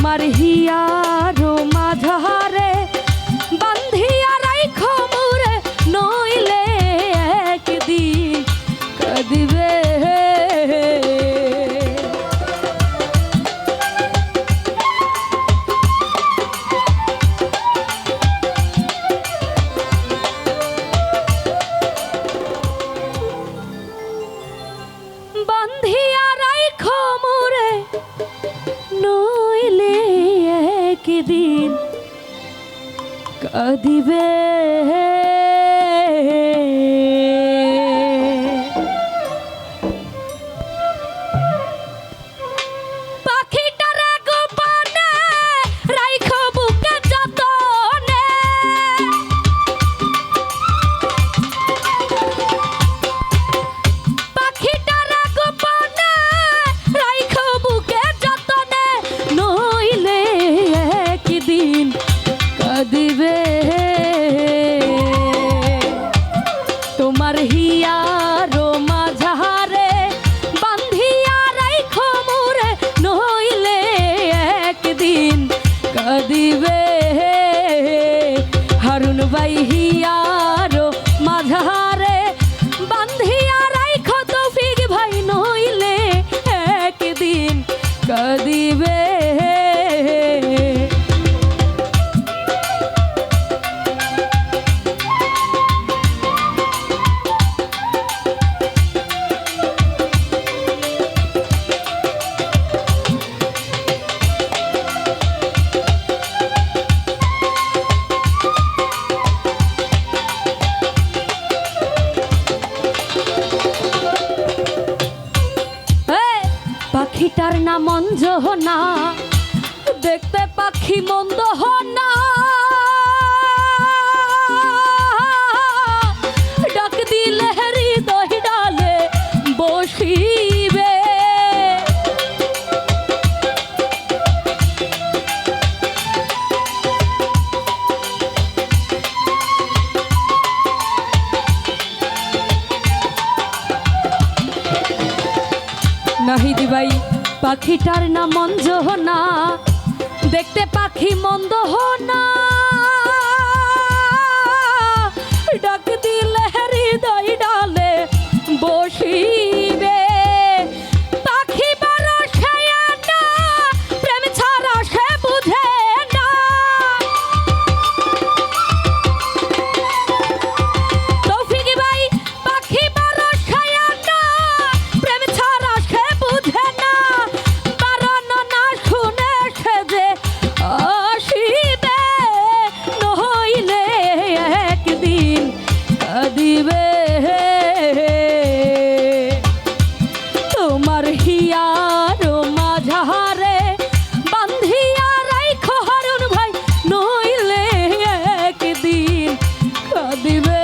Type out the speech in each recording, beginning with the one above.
তোমার হিয়ারো মাঝারে বান্ধিয়া রাইখো মোরে নইলে একদিন কাঁদিবে বান্ধিয়া রাইখো মোরে নইলে একদিন কাঁদিবে পাখিটারে গোপনে রাইখো বুকে যতনে পাখিটারে গোপনে রাইখো বুকে যতনে নইলে একদিন কাঁদিবে তোমার হিয়ারো মাঝারে বান্ধিয়া রাইখো মোরে নইলে একদিন কাঁদিবে হারুন ভাই হিয়ারো মাঝারে বান্ধিয়া রাইখো তৌফিক ভাই নইলে একদিন কাঁদিবে পাখিটার নাম অঞ্জনা দেখতে পাখি মন্দ না ডাক দিলে হৃদয় ডালে বসিবে নাহিদি ভাই পাখিটার নাম অঞ্জনা দেখতে পাখি মন্দ না ডাক দিলে হৃদয় ডালে বসিবে পাখি বড় শায়ানা প্রেম ছাড়া সে বুঝে না তৌফিক ভাই পাখি বড় শায়ানা প্রেম ছাড়া সে বুঝে না বারানো না শুনে সে যে আসিবে নইলে একদিন কাঁদিবে তোমার হিয়ারো মাঝারে বান্ধিয়া রাইখো হারুন ভাই নইলে একদিন কাঁদিবে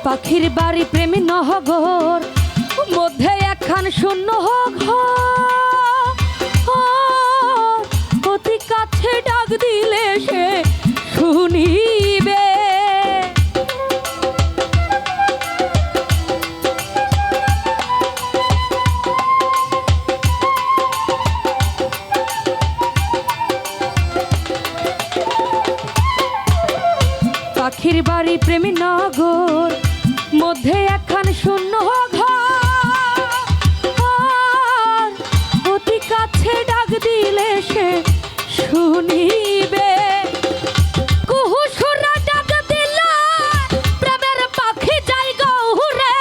পাখির বাড়ি প্রেমী নহগর মধ্যে একখান শূন্য ঘর অতি কাছে ডাক দিলে সে শুনিবে পাখির বাড়ি প্রেমী নগর মধ্যে একখান শূন্য ঘর অতি কাছে ডাক দিলে সে শুনিবে কুহু সুরা ডাক দিলে প্রেমের পাখি যাই গৌরে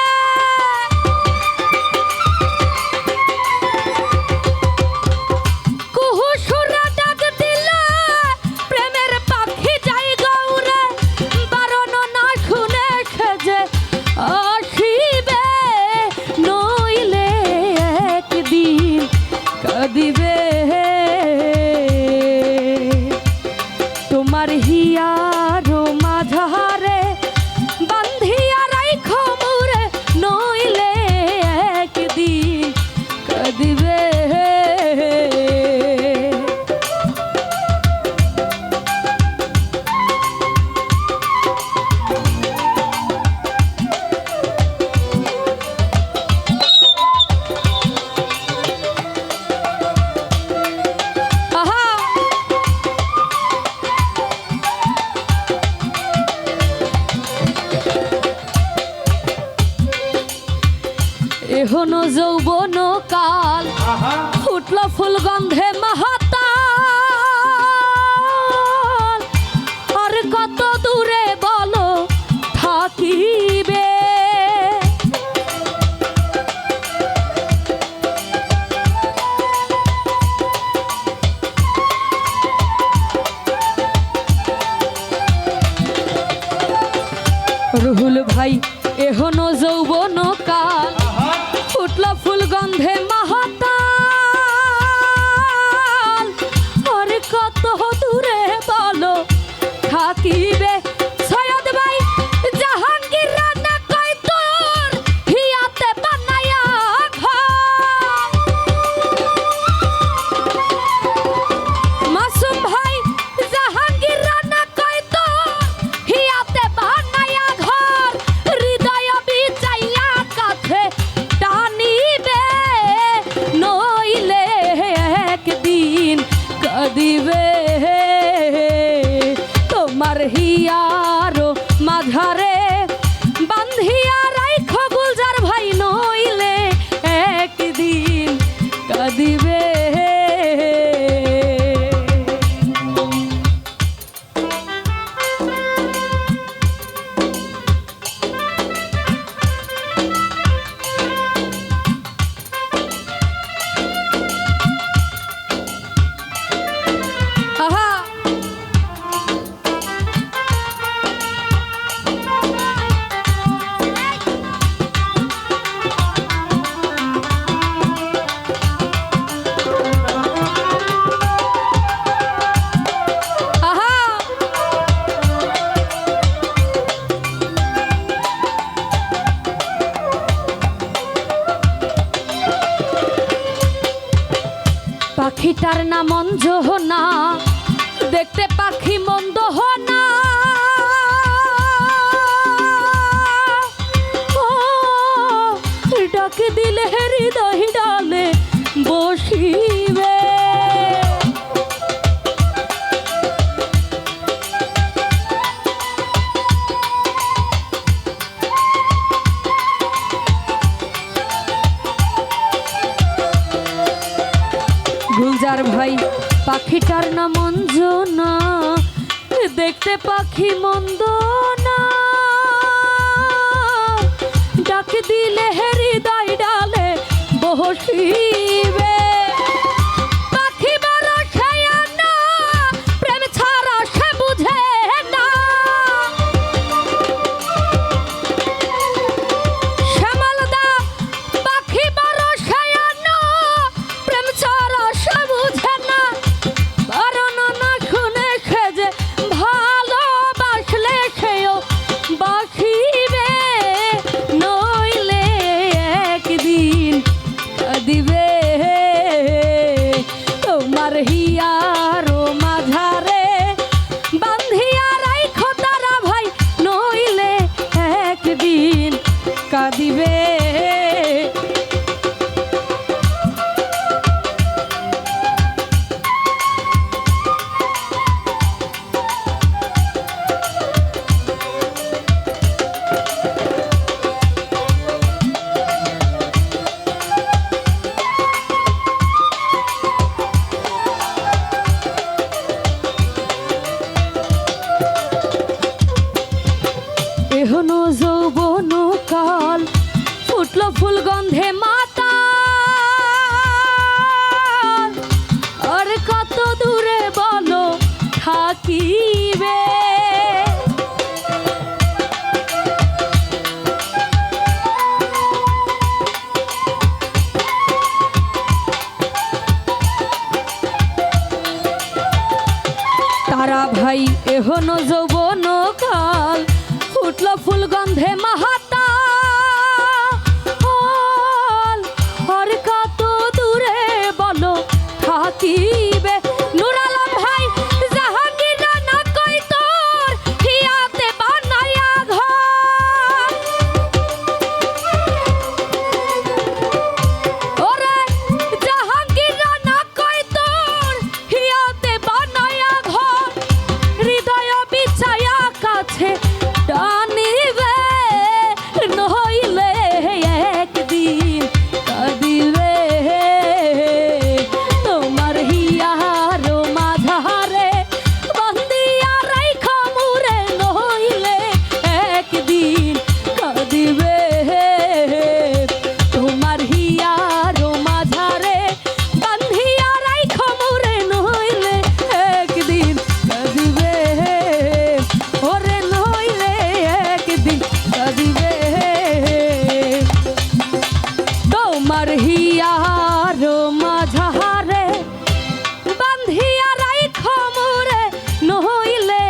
যৌবন কাল ফুটল ফুল গন্ধে মাহাতাল আর কত দূরে বলো থাকিবে রুহুল ভাই এহনো যৌবন কাল ফুটল ফুল গন্ধে মাহাতাল আর কত দূরে বলো থাকিবে সৈয়দ ভাই জাহাঙ্গীর রানা কই তোর হিয়াতে বানায়া ঘর মাসুম ভাই জাহাঙ্গীর রানা কই তোর হিয়াতে বানায়া ঘর হৃদয় বিচাইয়া কাছে টানিবে নইলে একদিন কাঁদিবে তোমার হিয়ারো মাঝারে বান্ধিয়া রাইখো গুলজার ভাই নইলে একদিন কাঁদিবে আহা পাখিটার নাম অঞ্জনা দেখতে পাখি মন্দ না ও ডাকে দিলে হৃদয় ডালে বসিবে গুলজার ভাই পাখিটার নাম অঞ্জনা দেখতে পাখি মন্দ না ডাকে দিলে হৃদয় ডালে বসিবে পাখি বড় ছায়ানা প্রেম ছাড়া সে বুঝে না শ্যামলদা পাখি বড় ছায়ানা প্রেম ছাড়া সে বুঝে না বারণ না শুনে সে যে ভালোবাসলে সেও বাসিবে নইলে একদিন দিবে তোমার হিয়ারো মাঝারে বান্ধিয়া রাইখো তারা ভাই নইলে একদিন কাঁদিবে এহনো যৌবন কাল ফুটল ফুল গন্ধে মাতাল আর কত দূরে বলো থাকিবে তারা ভাই এহনো যৌবন কাল ফুটল ফুল গন্ধে মাহাতাল আর কত দূরে বলো থাকিবে নূর আলম ভাই জাহাঙ্গীর রানা কই তোর হিয়াতে বানায়া ঘর ওরে জাহাঙ্গীর রানা কই তোর হিয়াতে বানায়া ঘর হৃদয় বিচায়া কাছে টানিবে হিয়ার মাঝারে বান্ধিয়া রাইখো মোরে নইলে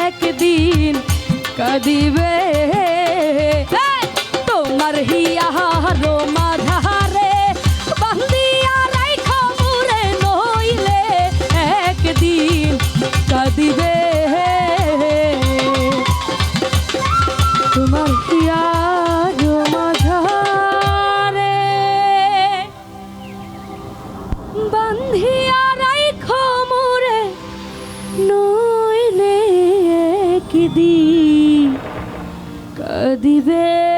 একদিন কাঁদিবে তোমার হিয়ার মাঝারে বান্ধিয়া রাইখো মোরে নইলে একদিন কাঁদিবে তোমার হিয়ার মাঝারে বান্ধিয়া রাইখো মোরে নইলে একদিন কাঁদিবে।